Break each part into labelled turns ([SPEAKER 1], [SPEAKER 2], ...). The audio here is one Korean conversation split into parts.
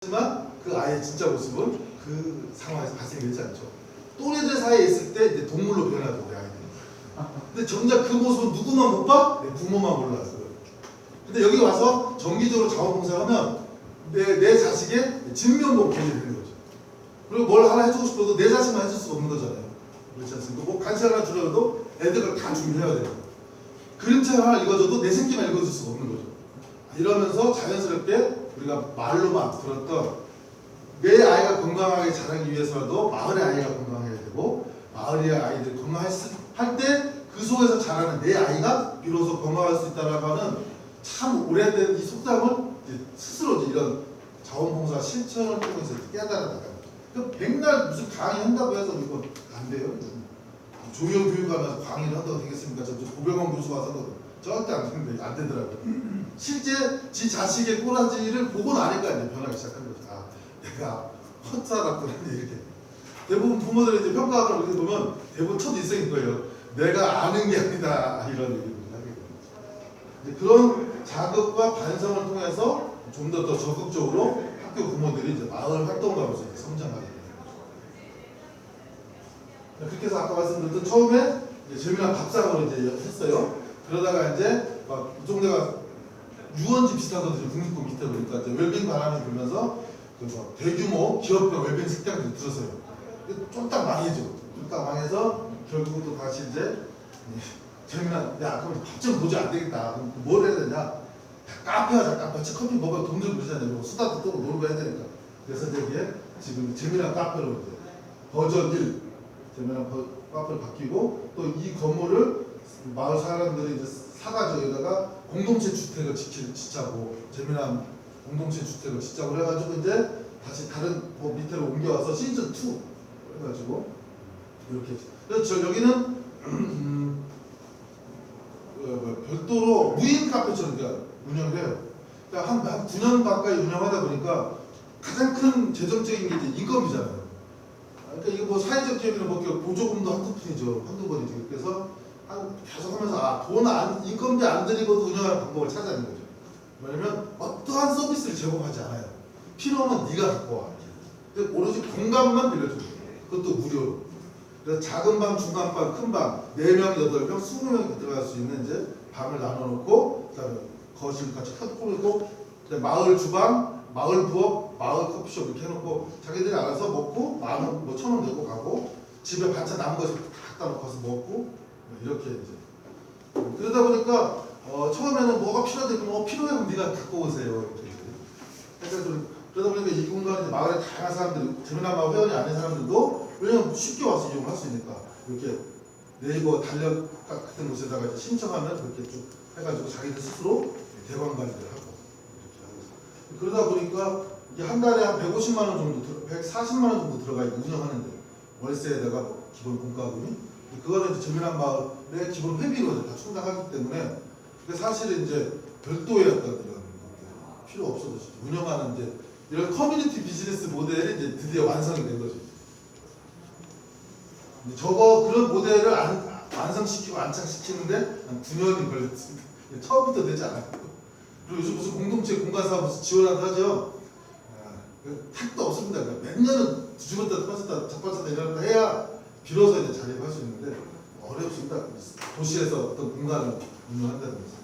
[SPEAKER 1] 하지만 그 아이의 진짜 모습은 그 상황에서 발생되지 않죠. 또래들 사이에 있을 때 이제 동물로 변하죠, 우리 아이들이. 근데 정작 그 모습은 누구만 못 봐? 내 부모만 몰라요. 근데 여기 와서 정기적으로 자원봉사하면 내 자식의 진면목 보게 되는 거죠. 그리고 뭘 하나 해주고 싶어도 내 자식만 해줄 수가 없는 거잖아요. 그렇지 않습니까? 뭐 간식 하나 주려도 애들을 다 준비해야 돼요. 그림책 하나 읽어줘도 내 새끼만 읽어줄 수가 없는 거죠. 이러면서 자연스럽게 우리가 말로만 들었던 내 아이가 건강하게 자라기 위해서라도 마을의 아이가 건강해야 되고 마을의 아이들이 건강할 때 그 속에서 자라는 내 아이가 비로소 건강할 수 있다라고 하는 참 오래된 이 속담을 스스로 이런 자원봉사 실천을 통해서 깨달아 나가요. 그 백날 무슨 강의 한다고 해서 이거 안 돼요. 조용 교육하면서 강의를 한다고 되겠습니까? 저 고병원 교수 와서 절대 안 되더라고요. 실제 지 자식의 꼬라지를 보고 나니까 이제 변하기 시작한 거죠. 아, 내가 헛살았구나 이렇게. 대부분 부모들이 이제 평가하거나 이렇게 보면 대부분 첫 인생인 거예요. 내가 아는 게 아니다 이런 얘기를 하게 됩니다. 그런 자극과 반성을 통해서 좀 더 적극적으로 학교 부모들이 이제 마을 활동가로서 성장하게 됩니다. 그렇게 해서 아까 말씀드렸던 처음에 이제 재미난 밥상으로 이제 했어요. 그러다가 이제 막 이쪽내가 유원지 비슷하거든요. 국립공 밑에 보니까 이제 웰빙 바람이 불면서 그 대규모 기업별 웰빙 식당들이 들어서요. 쫄딱 망해죠. 쫄딱 망해서 결국은 또 다시 이제 재미난 야 그럼 밥 좀 도저히 안 되겠다. 그럼 뭘 해야 되냐? 카페 하자. 카페. 커피 먹으면 돈 들고 그러잖아요. 수다도 떠고 놀고 해야 되니까. 그래서 여기에 지금 재미난 카페로 이제 버전 1 재미난 카페로 바뀌고 또 이 건물을 마을 사람들이 이제 사가지고 여기다가 공동체 주택을 짓자고 재미난 공동체 주택을 짓자고 해가지고 이제 다시 다른 밑으로 옮겨와서 시즌 2 해가지고 이렇게. 그래서 여기는 별도로 무인 카페처럼 운영을 해요. 그러니까 한 9년 가까이 운영하다 보니까 가장 큰 재정적인 게 이제 인건비잖아요. 그러니까 이거 뭐 사회적 기업이나 뭐 보조금도 한두 푼이죠. 한두 번이죠. 그래서 계속 하면서 인건비 안 들이고도 운영하는 방법을 찾아내는 거죠. 왜냐면 어떠한 서비스를 제공하지 않아요. 필요하면 네가 갖고 와. 오로지 공간만 빌려주는 거예요. 그것도 무료로. 그래서 작은 방, 중간 방, 큰 방, 4명, 8명, 20명이 들어갈 수 있는 이제 방을 나눠놓고, 그다음에 거실 같이 꾸리고, 마을 주방, 마을 부엌, 마을 커피숍 이렇게 해놓고 자기들이 알아서 먹고 만원, 뭐 1,000원 내고 가고 집에 반찬 남은 거 갖다 놓고 가서 먹고 이렇게 이제 그러다 보니까 처음에는 뭐가 필요하다면 필요해 그럼 네가 갖고 오세요 이렇게. 그러다 보니까 이 공간에 마을에 다양한 사람들, 재미난 마을 회원이 아닌 사람들도 왜냐면 쉽게 와서 이용할 수 있으니까 이렇게 네이버 달력 같은 곳에다가 이제 신청하면 그렇게 쭉 해가지고 자기들 스스로 대관 관리를 하고 이렇게 하고 있어요. 그러다 보니까 이게 한 달에 한 150만 원 정도, 140만 원 정도 들어가 있고 운영하는데 월세에다가 기본 공과금이 그거는 이제 재미난 마을의 기본 회비로 다 충당하기 때문에 사실은 이제 별도의 어떤 이런 필요 없어도 운영하는 이제 이런 커뮤니티 비즈니스 모델이 이제 드디어 완성이 된 거죠. 그런 모델을 완성시키고 안착시키는데 한 9년이 걸렸습니다. 처음부터 되지 않았고. 그리고 요즘 무슨 공동체 공간 사업 무슨 지원한다 하죠. 택도 없습니다. 몇 년은 뒤집었다 펴졌다 자빠졌다 이러다 해야 비로소 이제 자립할 수 있는데 어렵습니다. 도시에서 어떤 공간을 운영한다는 거죠.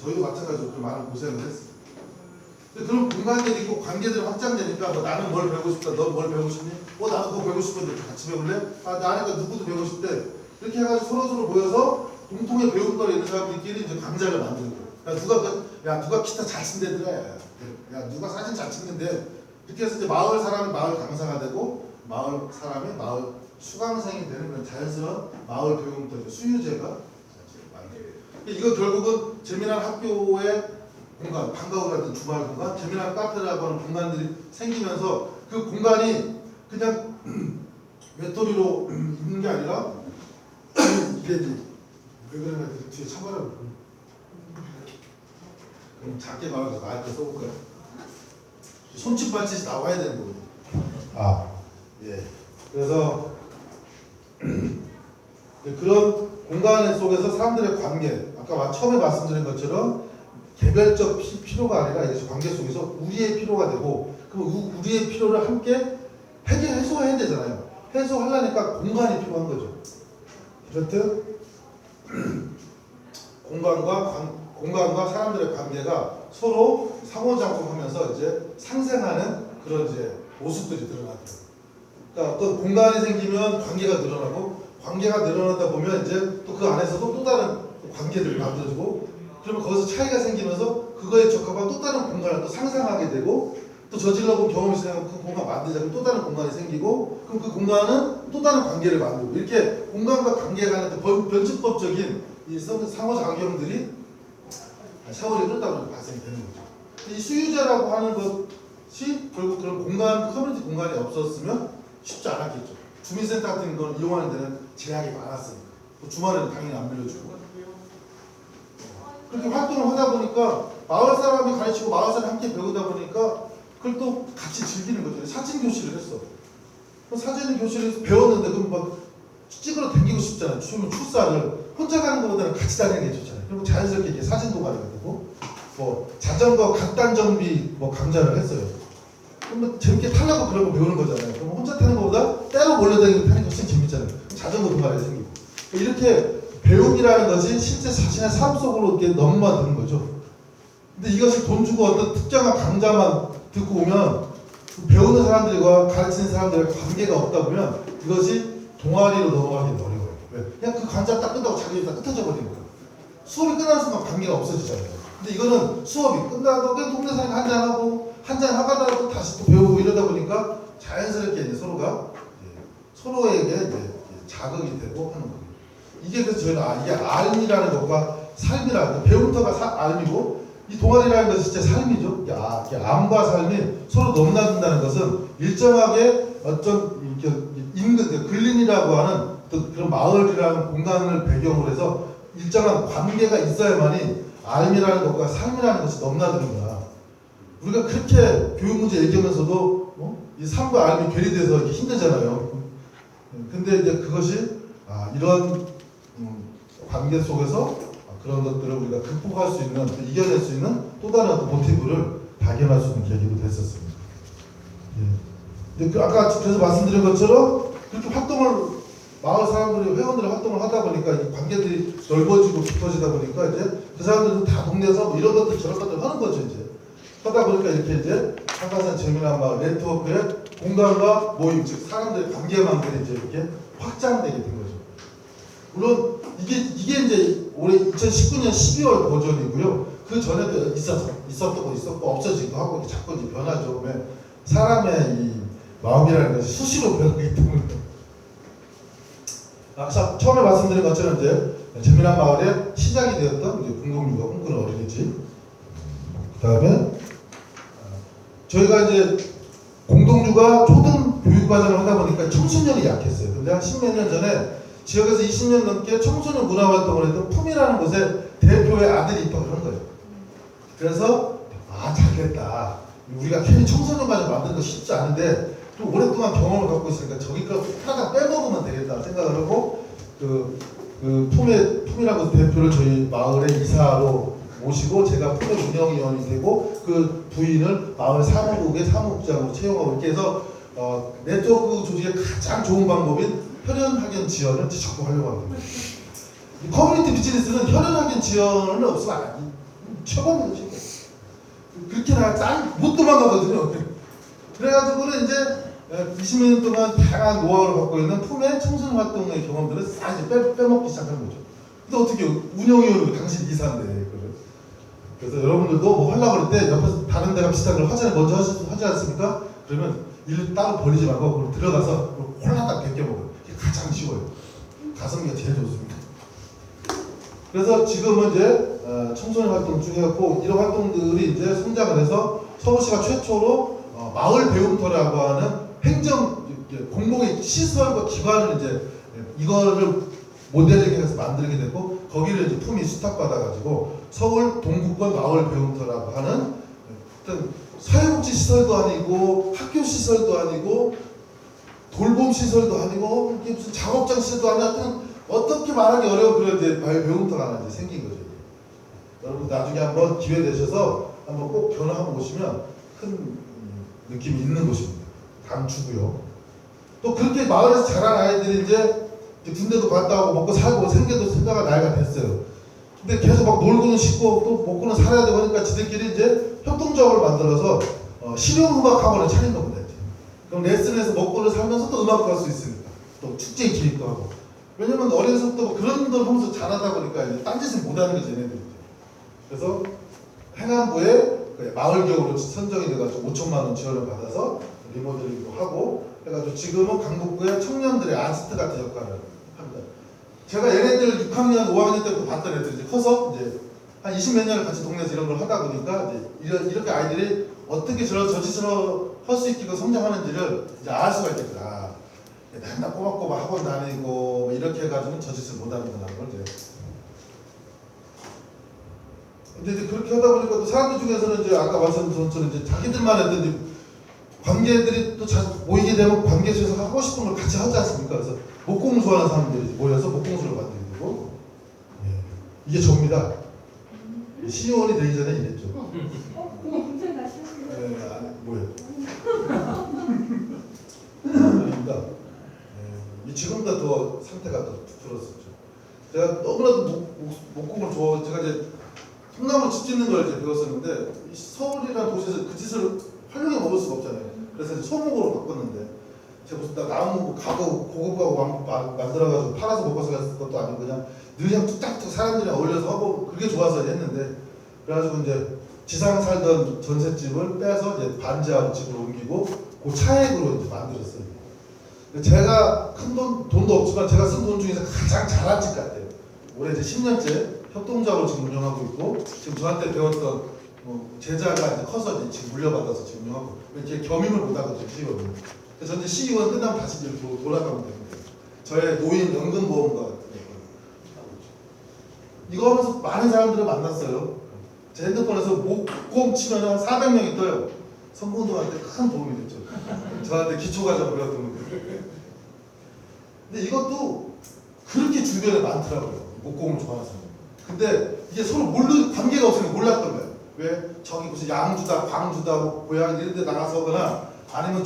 [SPEAKER 1] 저희도 마찬가지로 많은 고생을 했습니다. 그런 공간들이 있고 관계들이 확장되니까 나는 뭘 배우고 싶다, 넌 뭘 배우고 싶니? 나도 그거 배우고 싶은데 같이 배울래? 나니까 누구도 배우고 싶대. 이렇게 해가지고 서로 모여서 공통의 배울 거리 있는 사람들끼리 이제 강좌를 만드는 거예요. 누가 기타 잘 친다더라. 야, 누가 사진 잘 찍는데. 이렇게 해서 이제 마을 사람이 마을 강사가 되고 마을 사람이 마을 수강생이 되는 그런 자연스러운 마을 교육부터 수유제가 만들어요. 이거 결국은 재미난 학교의 공간, 방과후 같은 주말 공간, 재미난 카페라고 하는 공간들이 생기면서 그 공간이 그냥 외톨이로 있는 게 아니라 이게 이제 왜 그러냐 뒤에 참아라고 그럼 작게 말해서 나한테 써볼까요? 손짓 발짓이 나와야 되는 거거든요. 예. 그래서 그런 공간 속에서 사람들의 관계, 아까 처음에 말씀드린 것처럼 개별적 필요가 아니라 이것이 관계 속에서 우리의 필요가 되고, 그럼 우리의 필요를 함께 해소해야 되잖아요. 해소하려니까 공간이 필요한 거죠. 그렇듯 공간과 사람들의 관계가 서로 상호작용하면서 이제 상생하는 그런 이제 모습들이 드러나죠. 그러니까 어떤 공간이 생기면 관계가 늘어나고, 관계가 늘어나다 보면 이제 또 그 안에서도 또 다른 관계들이 만들어지고, 그러면 거기서 차이가 생기면서 그거에 적합한 또 다른 공간을 또 상상하게 되고, 또 저질러 본 경험이 있으면 그 공간 만들자면 또 다른 공간이 생기고, 그럼 그 공간은 또 다른 관계를 만들고, 이렇게 공간과 관계가 하는 변증법적인 이 상호작용들이 세월이 흐르다 보니 발생이 되는 거죠. 이 수유제라고 하는 것이 결국 그런 공간, 커뮤니티 공간이 없었으면 쉽지 않았겠죠. 주민센터 같은 걸 이용하는 데는 제약이 많았으니까. 주말에는 당연히 안 빌려주고. 그렇게 활동을 하다 보니까 마을 사람이 가르치고 마을 사람이 함께 배우다 보니까 그걸 또 같이 즐기는 거죠. 사진 교실을 했어. 사진 교실에서 배웠는데 그럼 막 찍으러 다니고 싶잖아요. 출사를 혼자 가는 것보다는 같이 다니는 게 좋잖아요. 그리고 자연스럽게 이렇게 사진 동아리가 되고, 뭐 자전거 각단 정비 뭐 강좌를 했어요. 그럼 재밌게 타려고 그런 거 배우는 거잖아요. 그럼 혼자 타는 것보다 때로 몰려다니고 타는 게 훨씬 재밌잖아요. 자전거 동아리가 생기고. 이렇게 배움이라는 것이 실제 자신의 삶 속으로 이렇게 넘어가는 거죠. 근데 이것을 돈 주고 어떤 특정한 강좌만 듣고 오면 배우는 사람들과 가르치는 사람들과 관계가 없다 보면 이것이 동아리로 넘어가기 어려워요. 왜? 그냥 그 강좌 딱 끝나고 자기 다 흩어져 버리니까. 수업이 끝나는 순간 관계가 없어지잖아요. 근데 이거는 수업이 끝나도 그 동네 사람이 한잔하고 한잔 하다가 또 다시 또 배우고 이러다 보니까 자연스럽게 이제 서로에게 이제 자극이 되고 하는 거예요. 이게 그래서 저희는 이게 알미라는 것과 삶이라는, 배움터가 알미고 이 동아리라는 것이 진짜 삶이죠. 이게 암과 삶이 서로 넘나든다는 것은 일정하게 어떤 이렇게 인근, 근린이라고 하는 그런 마을이라는 공간을 배경으로 해서 일정한 관계가 있어야만이 알미라는 것과 삶이라는 것이 넘나드는구나. 우리가 그렇게 교육 문제 얘기하면서도 이 삶과 알미 괴리돼서 이렇게 힘들잖아요. 근데 이제 그것이 이런 관계 속에서 그런 것들을 우리가 극복할 수 있는, 이겨낼 수 있는 또 다른 어떤 모티브를 발견할 수 있는 계기도 됐었습니다. 예. 근데 아까 그래서 말씀드린 것처럼 그렇게 활동을 마을 사람들이 회원들이 활동을 하다 보니까 이 관계들이 넓어지고 깊어지다 보니까 이제 그 사람들은 다 동네에서 뭐 이런 것들 저런 것들 하는 거죠. 이제 하다 보니까 이렇게 이제 한가산 재미난 마을 네트워크의 공간과 모임, 즉 사람들의 관계망들이 이제 이렇게 확장되게 된 거죠. 물론 이게 이제 올해 2019년 12월 버전이고요. 그 전에도 있었고 없어지기도 하고 이렇게 자꾸 이제 변하죠. 왜? 사람의 이 마음이라는 것이 수시로 변하기 때문에. 아까 처음에 말씀드린 것처럼 이제 재미난 마을의 시작이 되었던 이제 공동육아 꿈꾸는 어린이집. 그다음에 저희가 이제 공동육아 초등 교육 과정을 하다 보니까 청소년이 약했어요. 근데 한 10몇 년 전에 지역에서 20년 넘게 청소년 문화활동을 했던 품이라는 곳에 대표의 아들이 입학을 한 거예요. 그래서 잘됐다. 우리가 괜히 청소년 과정 만드는 거 쉽지 않은데 또 오랫동안 경험을 갖고 있으니까 저기 거 하나 빼먹으면 되겠다 생각을 하고 그 품이라는 곳 대표를 저희 마을의 이사로 모시고 제가 품의 운영위원이 되고 그 부인을 마을 사무국의 사무국장으로 채용하고 이렇게 해서 네트워크 조직의 가장 좋은 방법인 혈연학연 지원을 적극하려고 합니다. 커뮤니티 비즈니스는 혈연학연 지원은 없으면 안 돼. 최고입니다, 최고. 그렇게 못 도망가거든요. 그래가지고는 이제 20년 동안 다양한 노하우를 갖고 있는 품의 청소년 활동의 경험들을 싹 이제 빼먹기 시작한 거죠. 근데 어떻게 운영위원으로 당신 이사인데. 그래서 여러분들도 뭐 하려고 그럴 때 옆에서 다른 데가 비슷한 걸 하잖아요. 먼저 하지 않습니까? 그러면 일 따로 벌리지 말고 들어가서 홀라딱 벗겨먹어요. 이게 가장 쉬워요. 가성비가 제일 좋습니다. 그래서 지금은 이제 청소년 활동 쭉 해갖고 이런 활동들이 이제 성장을 해서 서울시가 최초로 마을 배움터라고 하는 행정 공공의 시설과 기관을 이제 이거를 모델링 해서 만들게 됐고 거기를 이제 품이 수탁받아가지고 서울 동구권 마을 배움터라고 하는 어떤 사회복지 시설도 아니고 학교 시설도 아니고 돌봄 시설도 아니고 무슨 작업장 시설도 아니고 어떻게 말하기 어려운 그런 이제 마을 배움터가 하나 이제 생긴 거죠. 여러분 나중에 한번 기회 되셔서 한번 꼭 견학 한번 오시면 큰 느낌이 있는 곳입니다. 강추고요. 또 그렇게 마을에서 자란 아이들이 이제 군대도 갔다 오고 먹고 살고 생계도 생각할 나이가 됐어요. 근데 계속 막 놀고는 싶고 또 먹고는 살아야 되고 하니까 지들끼리 이제 협동조합을 만들어서 실용음악 학원을 차린 겁니다. 이제. 그럼 레슨에서 먹고는 살면서 또 음악도 할 수 있으니까 또 축제 기획도 하고. 왜냐면 어려서부터 뭐 그런 걸 하면서 잘하다 보니까 이제 딴짓을 못하는 거지 얘네들이. 그래서 행안부에 마을기업으로 선정이 돼가지고 5천만 원 지원을 받아서 리모델링도 하고 해가지고 지금은 강북구의 청년들의 아지트 같은 역할을 합니다. 제가 얘네들 6학년, 5학년 때부터 봤던 애들이 이제 커서 이제 한 20몇 년을 같이 동네에서 이런 걸 하다 보니까 이제 이렇게 아이들이 어떻게 저 짓을 할 수 있게 성장하는지를 이제 알 수가 있겠다. 맨날 꼬박꼬박 학원 다니고 뭐 이렇게 해가지고는 저 짓을 못 하는구나 걸 이제. 근데 이제 그렇게 하다 보니까 또 사람들 중에서는 이제 아까 말씀드린 것처럼 이제 자기들만 했던 이제 관계들이 또 모이게 되면 관계에서 하고 싶은 걸 같이 하지 않습니까? 그래서 목공을 좋아하는 사람들이 모여서 목공술을 만들게 되고, 이게 접니다. 시의원이 되기 전에 이랬죠.
[SPEAKER 2] 공생 다시 하세요.
[SPEAKER 1] 뭐예요? 그러니까 지금보다 더 상태가 더 줄었었죠. 제가 너무나도 목공을 좋아, 제가 이제 통나무 집 짓는 걸 이제 배웠었는데 서울이라는 도시에서 그 짓을 활용해 먹을 수가 없잖아요. 그래서 이제 소목으로 바꿨는데 제가 무슨 나무 가구 고급 가구 만들어가지고 팔아서 먹어서 했을 것도 아니고 그냥 늘 그냥 뚝딱뚝 사람들이랑 어울려서 하고 그게 좋아서 했는데 그래가지고 이제 지상 살던 전셋집을 빼서 이제 반지하로 집으로 옮기고 그 차액으로 이제 만들었어요. 제가 큰 돈도 없지만 제가 쓴 돈 중에서 가장 잘한 집 같아요. 올해 이제 10년째 협동조합으로 지금 운영하고 있고 지금 저한테 배웠던 제자가 이제 커서 이제 지금 물려받아서 지금 운영하고 이렇게 겸임을 못하거든요. 시의원은. 그래서 이제 시의원 끝나면 다시 이제 돌아가면 됩니다. 저의 노인 연금보험과 하고 있죠. 이거 하면서 많은 사람들을 만났어요. 제 핸드폰에서 목공 치면 한 400명이 떠요. 선거운동한테 큰 도움이 됐죠. 저한테 기초과정을 배웠던 분들. 근데 이것도 그렇게 주변에 많더라고요. 목공을 좋아하는 사람. 근데 이게 서로 관계가 없으니까 몰랐던 거예요. 왜? 저기 무슨 양주다, 광주다, 뭐 고향 이런 데 나가서 거나 아니면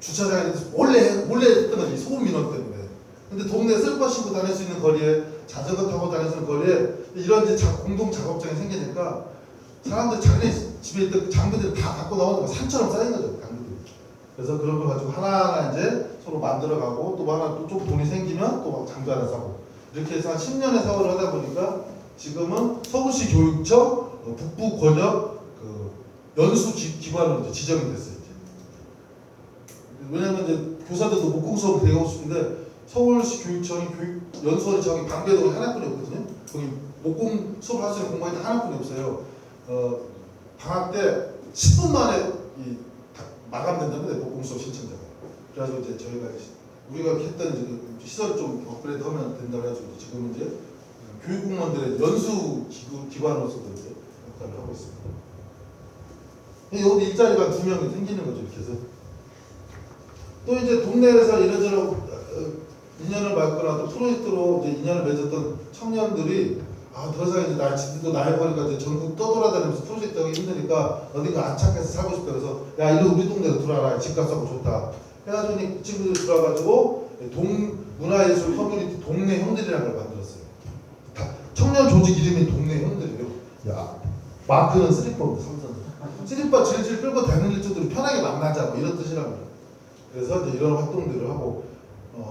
[SPEAKER 1] 주차장에 몰래 했던 거지. 소음 민원 때문에. 근데 동네에 슬퍼 신고 다닐 수 있는 거리에 자전거 타고 다닐 수 있는 거리에 이런 이제 공동 작업장이 생기니까 사람들 자기네 집에 있던 장비들 다 갖고 나오는 거 산처럼 쌓인 거죠. 장비들이. 그래서 그런 걸 가지고 하나하나 이제 서로 만들어가고 또 하나 또 좀 돈이 생기면 또 막 장비 하나 사고 이렇게 해서 한 10년의 세월을 하다 보니까 지금은 서울시 교육청 북부 권역 연수 기관으로 이제 지정이 됐어요. 이제. 왜냐면 이제 교사들도 목공 수업을 되게 하고 싶은데 서울시 교육청이 연수원이 저기 방배동에 하나뿐이 없거든요. 거기 목공 수업을 할 수 있는 공간이 하나뿐이 없어요. 방학 때 10분 만에 마감된다는데 목공 수업 신청자가. 그래가지고 이제 저희가 우리가 했던 시설 좀 업그레이드 하면 된다고 해가지고 지금 이제 교육공무원들의 연수 기관으로서도 이제 역할을 하고 있습니다. 여기 일자리가 2명이 생기는 거죠. 이렇게 해서 또 이제 동네에서 이런저런 인연을 맺거나 또 프로젝트로 이제 인연을 맺었던 청년들이 더 이상 이제 지금도 나이 버니까 이제 전국 떠돌아다니면서 프로젝트 하기 힘드니까 어딘가 안착해서 살고 싶다 그래서 야 이리 우리 동네로 들어와라 집값하고 좋다 해가지고 이 친구들이 들어와가지고 문화예술 커뮤니티 동네 형들이라는 걸 만들었어요. 청년 조직 이름이 동네 형들이에요. 야 마크는 쓰리퍼입니다. 삼선 쓰리퍼 질질 끌고 다니는 일주들이 편하게 만나자 뭐 이런 뜻이랍니다. 그래서 이제 이런 활동들을 하고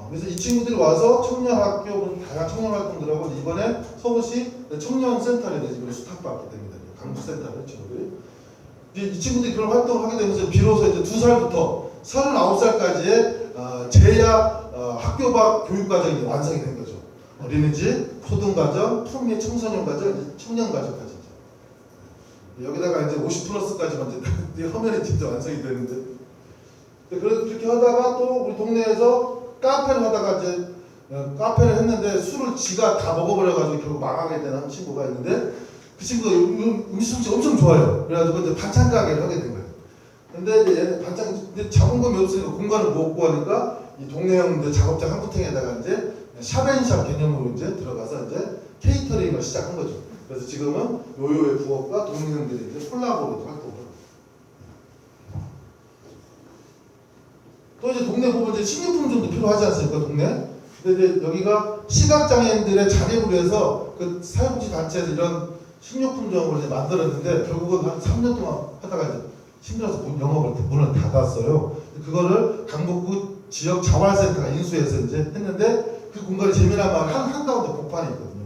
[SPEAKER 1] 그래서 이 친구들이 와서 청년학교 다양한 청년 활동들을 하고 이번에 서울시 청년센터에 이번에 수탁받게 됩니다. 강북센터에 친구들이 이 친구들이 그런 활동을 하게 되면서 비로소 이제 2살부터 39살까지의 제야 학교 밖 교육과정이 완성이 된 거죠. 어린이집, 초등과정, 풍미 청소년과정, 청년과정까지 여기다가 이제 50+까지만 이제 화면에 진짜 완성이 되는데 그렇게 하다가 또 우리 동네에서 카페를 하다가 이제 카페를 했는데 술을 지가 다 먹어버려가지고 결국 망하게 된 한 친구가 있는데 그 친구가 음식 솜씨 엄청 좋아요. 그래가지고 이제 반찬 가게를 하게 된 거예요. 근데 이제 반찬 자본금이 없으니까 공간을 못 구하니까 이 동네형 작업장 한 구탱에다가 이제 샵앤샵 개념으로 이제 들어가서 이제 케이터링을 시작한 거죠. 그래서 지금은 요요의 부업과 동생들이 이제 콜라보로 활동을 하고. 또 이제 동네 보면 이제 식료품점도 필요하지 않습니까, 동네? 근데 이제 여기가 시각장애인들의 자립을 위해서 그 사회복지단체에서 이런 식료품점을 이제 만들었는데 결국은 한 3년 동안 하다가 이제 힘들어서 문을 닫았어요. 그거를 강북구 지역 자활센터가 인수해서 이제 했는데 그 공간이 재미난 마을 한가운데 복판에 있거든요.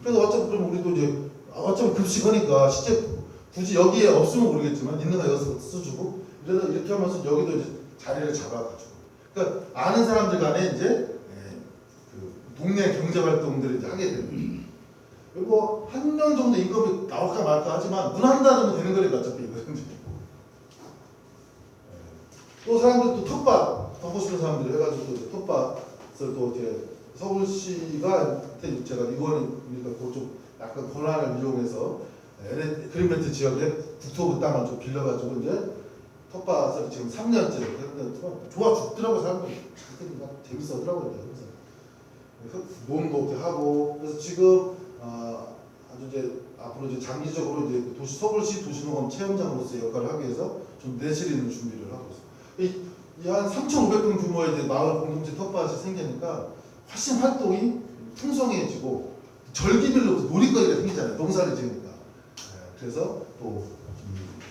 [SPEAKER 1] 그래서 어차피 그럼 우리도 이제 어차피 급식하니까 실제 굳이 여기에 없으면 모르겠지만 있는 거 여기서 써주고 그래서 이렇게 하면서 여기도 이제 자리를 잡아가지고 그러니까 아는 사람들 간에 이제 그 동네 경제 활동들을 이제 하게 되는 거죠. 그리고 한 명 정도 임금이 나올까 말까 하지만 문 한 닫으면 되는 거니까 어차피 이거는. 또 사람들 또 텃밭 하고 싶은 사람들이 해가지고 텃밭을 또 이렇게 서울시가 제가 이거니까 그좀 약간 권한을 이용해서 그린벨트 지역에 국토부 땅을 좀 빌려가지고 이제 텃밭을 지금 3년째 했는데 좋아 죽더라고 사람들이 재밌어하더라고요. 그래서 농도 이렇게 하고 그래서 지금 아주 이제 앞으로 이제 장기적으로 이제 서울시 도시농업 체험장으로서의 역할을 하기 위해서 좀 내실 있는 준비를 하고 있어요. 이 한 3,500평 규모의 이제 마을 공동체 텃밭이 생기니까 훨씬 활동이 풍성해지고 절기별로 놀이거리가 생기잖아요. 농사를 지으니까. 그래서 또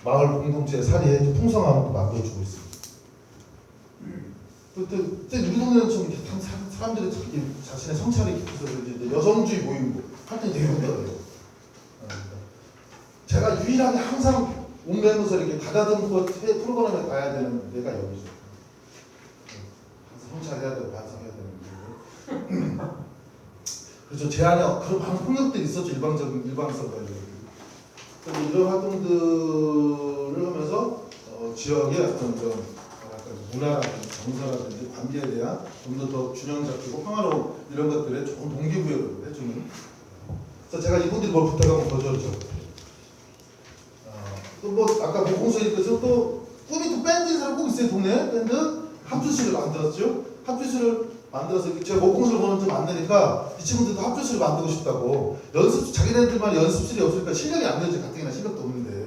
[SPEAKER 1] 마을 공동체의 살이에 좀 풍성함을 또 만들어주고 있습니다. 또 우리 동네는 좀 이렇게 사람들이 자신의 성찰이 깊어서 이제 여성주의 모임도 활동이 되게 많더라고요. 제가 유일하게 항상 온갖면서 이렇게 가다듬고 프로그램에 가야 되는 데가 여기죠. 성찰해야 되고 반성해야 되는 데. 그렇죠. 제 안에 그런 많은 폭력들이 있었죠. 일방성 가지고. 이런 활동들을 하면서 지역의 어떤 그런 문화라든지 정서라든지 관계에 대한 좀 더 균형 잡히고 평화로운 이런 것들에 좋은 동기부여를 해주는. 그래서 제가 이분들이 뭘 부탁하면 거절죠. 또 뭐 아까 모공소리께서 또 꿈이 또 밴드인 사람 꼭 있어요. 동네에 밴드 합주실을 만들었죠. 합주실을 만들어서 제가 목공소를 보는 좀 안 되니까 이 친구들도 합주실을 만들고 싶다고 자기네들만 연습실이 없으니까 실력이 안 되죠. 가뜩이나 실력도 없는데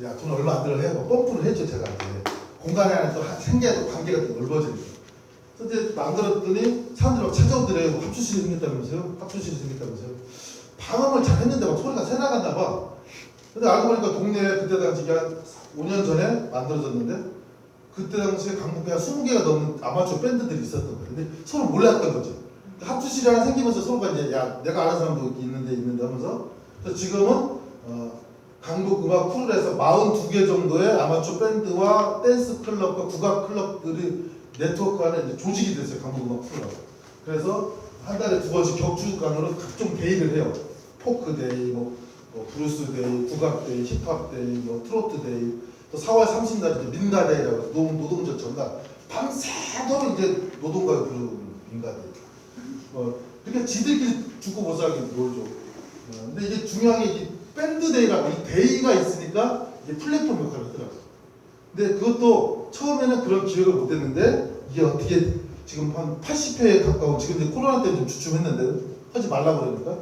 [SPEAKER 1] 야 돈 얼마 안 들어 해 펌프를 했죠. 제가 이제 공간에 안에 또 생겨야 관계가 또 넓어지니까 그래서 이제 만들었더니 사람들이 막 찾아오더래요. 합주실이 생겼다면서요. 합주실이 생겼다면서요. 방음을 잘 했는데 막 소리가 새 나갔나 봐. 근데 알고 보니까 동네에 그때 당시 한 5년 전에 만들어졌는데 그때 당시에 강북에 한 20개가 넘는 아마추어 밴드들이 있었던 거예요. 근데 서로 몰랐던 거죠. 합주실이 하나 생기면서 서로가 이제 야 내가 아는 사람도 있는데 하면서 그래서 지금은 강북 음악 쿨에서 42개 정도의 아마추어 밴드와 댄스 클럽과 국악 클럽들이 네트워크하는 이제 조직이 됐어요. 강북 음악 쿨라고. 그래서 한 달에 2번씩 격주간으로 각종 데이를 해요. 포크 데이, 뭐 브루스 데이, 국악 데이, 힙합 데이, 뭐 트로트 데이, 또 4월 30일 이제 민가 데이라고 노동절 전날 밤새도록 이제 노동가요 부르는 민가 데이. 그러니까 지들끼리 죽고 보살하게 놀죠. 근데 이게 중요한 게 이 밴드 데이라고 이 데이가 있으니까 이게 플랫폼 역할을 하더라고요. 근데 그것도 처음에는 그런 기획을 못했는데 이게 어떻게 지금 한 80회에 가까운 지금 이제 코로나 때문에 좀 주춤했는데 하지 말라고 그러니까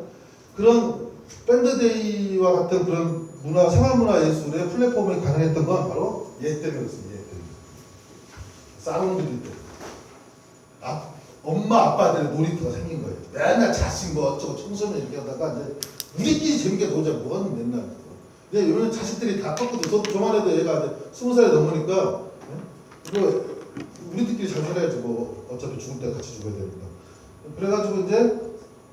[SPEAKER 1] 그런 밴드데이와 같은 그런 생활문화 예술의 플랫폼이 가능했던 건 바로 얘 때문이었어요. 얘 때문에. 사롱들이 때. 엄마 아빠들의 놀이터가 생긴 거예요. 맨날 자식 뭐 어쩌고 청소년 이렇게 하다가 이제 우리끼리 재밌게 놀자 뭐하는 맨날. 근데 요즘 자식들이 다 컸거든. 저만 해도 얘가 이제 20살이 넘으니까 이거 우리들끼리 잘 살아야지 뭐 어차피 죽을 때 같이 죽어야 되니까. 그래가지고 이제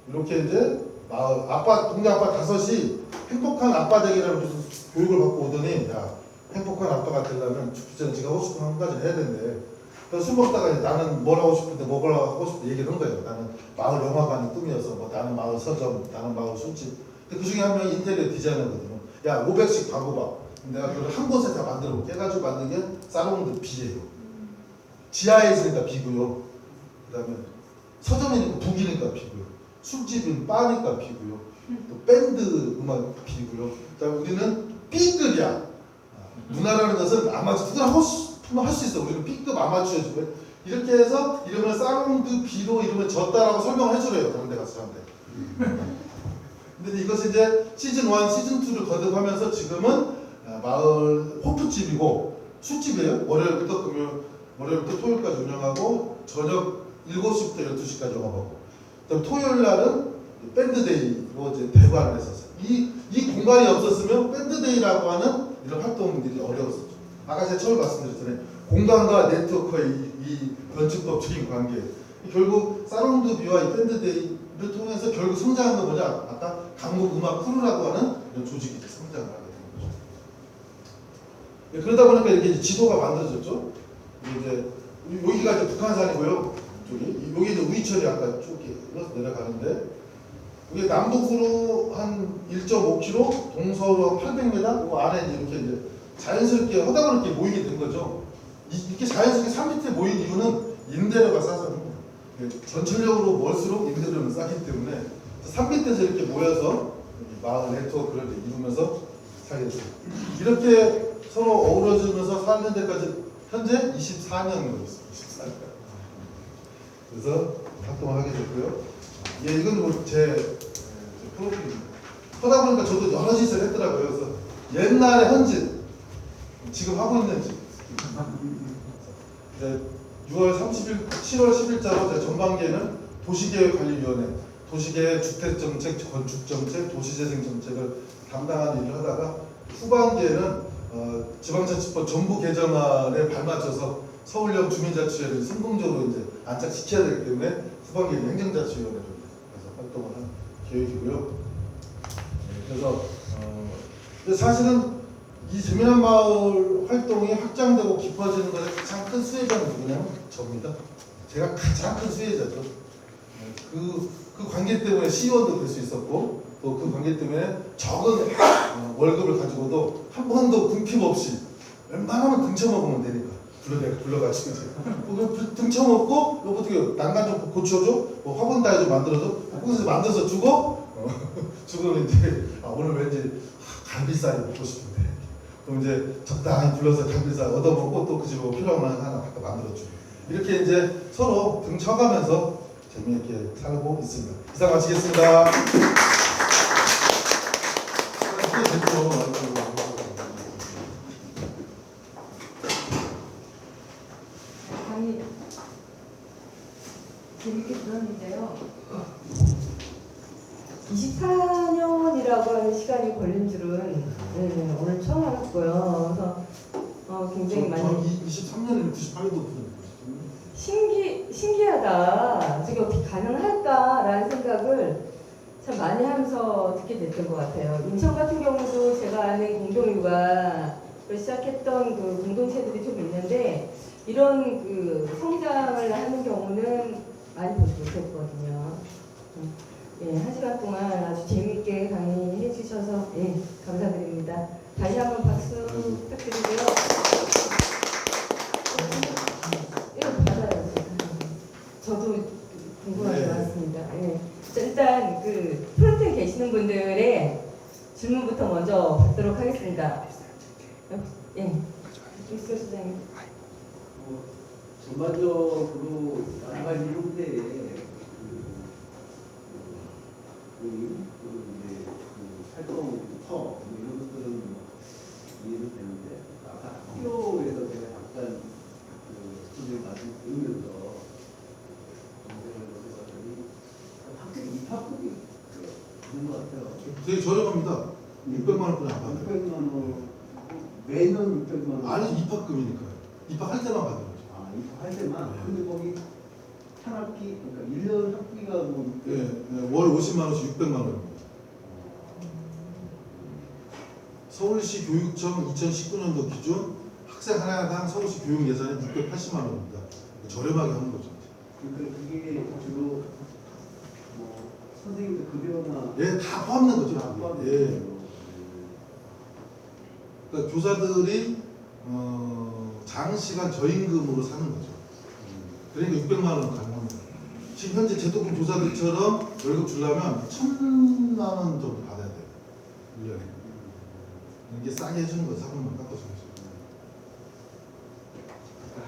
[SPEAKER 1] 이렇게 이제 동네 아빠 5이 행복한 아빠 되기라는 무슨 교육을 받고 오더니 야 행복한 아빠가 되려면 죽기 전에 지가 하고 싶은 한 가지를 해야 된대. 그래서 술 먹다가 이제 나는 뭘 하고 싶은데 뭘 하고 싶은데 얘기를 한 거예요. 나는 마을 영화관이 꿈이어서 뭐 나는 마을 서점, 나는 마을 술집. 근데 그 중에 한 명이 인테리어 디자이너거든요. 야 500씩 바꿔봐. 내가 그걸 한 곳에 다 만들어 볼게 해가지고 만든 게 사롱드 B예요. 지하에 있으니까 B고요. 그 다음에 서점이니까 북이니까 B고요. 술집은 바니까 B고요. 또 밴드 음악 B고요. 그다음에 우리는 B급이야. 문화라는 것은 아마추어 누구나 할 수 있어. 우리는 B급 아마추어지고요. 이렇게 해서 이름을 사운드 B로 이름을 졌다라고 설명을 해주래요. 다른 데 가서 사람들. 근데 이것이 이제 시즌 1, 시즌 2를 거듭하면서 지금은 마을 호프집이고 술집이에요. 월요일부터 토요일까지 운영하고 저녁 7시부터 12시까지 영업하고, 그다음 토요일 날은 밴드데이로 이제 대관을 했었어요. 이 공간이 없었으면 밴드데이라고 하는 이런 활동들이 어려웠었죠. 아까 제가 처음 말씀드렸잖아요. 공간과 네트워크의 이 건축법적인 관계. 결국 사운드비와 이 밴드데이를 통해서 결국 성장한 건 뭐냐? 아까 강북 음악 크루라고 하는 이런 조직이 이제 성장을 하게 된 거죠. 그러다 보니까 이렇게 이제 지도가 만들어졌죠. 이제 여기가 이제 북한산이고요. 여기 이제 우이철이 아까 쭉 이렇게 내려가는데, 이게 남북으로 한 1.5km, 동서로 800m, 그 안에 이렇게 이제 자연스럽게 하다 보니 이렇게 모이게 된 거죠. 이렇게 자연스럽게 산 밑에 모인 이유는 임대료가 싸서 전철력으로 멀수록 임대료는 싸기 때문에 산 밑에서 이렇게 모여서 마을 네트워크를 이루면서 살게 됐어요. 이렇게 서로 어우러지면서 사는 데까지 현재 24년으로 있습니다. 24년. 그래서 활동을 하게 됐고요. 예, 이건 뭐제 프로필입니다. 하다 보니까 저도 여러 짓을 했더라고요. 그래서 옛날에 현직, 지금 하고 있는 집. 이제 6월 30일, 7월 10일자로 제 전반기에는 도시계획관리위원회, 도시계획 주택정책, 건축정책, 도시재생정책을 담당하는 일을 하다가 후반기에는 지방자치법 전부 개정안에 발맞춰서 서울형 주민자치회를 성공적으로 이제 안착시켜야 되기 때문에 후반기에는 행정자치위원회를 해서 활동을 한 계획이고요. 그래서 사실은 이 재미난 마을 활동이 확장되고 깊어지는 것에 가장 큰 수혜자는 누구냐면 저입니다. 제가 가장 큰 수혜자죠. 그 관계 때문에 시의원도 될 수 있었고, 또 그 관계 때문에 적은 월급을 가지고도 한 번도 굶김없이 웬만하면 등쳐먹으면 되니까 불러가지고 이제 등쳐먹고 이거 어떻게 난간 좀 고쳐줘, 뭐 화분 다이 좀 만들어줘, 거기서 만들어서 주고 주고는 이제 오늘 왠지 갈비살이 먹고 싶은데 그럼 이제 적당히 불러서 갈비살 얻어먹고 또 그 집으로 필요한 거 하나 갖다 만들어주고, 이렇게 이제 서로 등쳐가면서 재미있게 살고 있습니다. 이상 마치겠습니다.
[SPEAKER 2] 강의 재밌게 들었는데요. 24년이라고 하는 시간이 걸린 줄은 오늘 처음 알았고요. 그래서 굉장히 많이
[SPEAKER 1] 23년이면 98년도
[SPEAKER 2] 신기하다. 저게 어떻게 가능할까라는 생각을 참 많이 하면서 듣게 됐던 것 같아요. 인천 같은 경우도 제가 아는 공동육아를 시작했던 그 공동체들이 좀 있는데 이런 그 성장을 하는 경우는 많이 보지 못했거든요. 예, 한 시간 동안 아주 재미있게 강의해 주셔서 예, 감사드립니다. 다시 한번 박수 부탁드리고요. 받아요. 저도 궁금하게 왔습니다. 예. 일단 그 프론트에 계시는 분들의 질문부터 먼저 받도록 하겠습니다. 예, 김수호 소장님.
[SPEAKER 3] 전반적으로 여러 가지 형태의 활동터 이런 것들은 이해는 되는데, 아까 학교에서 제가 잠깐 스튜디오 말씀드리면서 검색을 해봤더니 학교 입학금이 있는 것 같아요.
[SPEAKER 1] 되게 저렴합니다. 600만 원뿐이 안 받아요.
[SPEAKER 3] 600만 원, 매년 600만 원.
[SPEAKER 1] 아니, 입학금이니까요. 입학할 때만 받는 거죠.
[SPEAKER 3] 아, 입학할 때만.
[SPEAKER 1] 네.
[SPEAKER 3] 근데 거기 한 학기, 그러니까 1년 학비가 뭐
[SPEAKER 1] 월 50만 원씩 600만 원입니다. 서울시 교육청 2019년도 기준 학생 하나당 서울시 교육 예산이 680만 원입니다. 저렴하게 하는 거죠.
[SPEAKER 3] 그러니까 그게 주로 뭐 선생님들 급여나
[SPEAKER 1] 예, 다 포함된 거죠.
[SPEAKER 3] 다 포함된
[SPEAKER 1] 예.
[SPEAKER 3] 거죠.
[SPEAKER 1] 그러니까 교사들이 장시간 저임금으로 사는 거죠. 그러니까 600만 원 가능합니다. 지금 현재 제도권 교사들처럼 월급 주려면 1,000만 원 정도 받아야 돼요. 1년에. 이게 싸게 해주는 거죠. 4분만 깎아주는 거죠.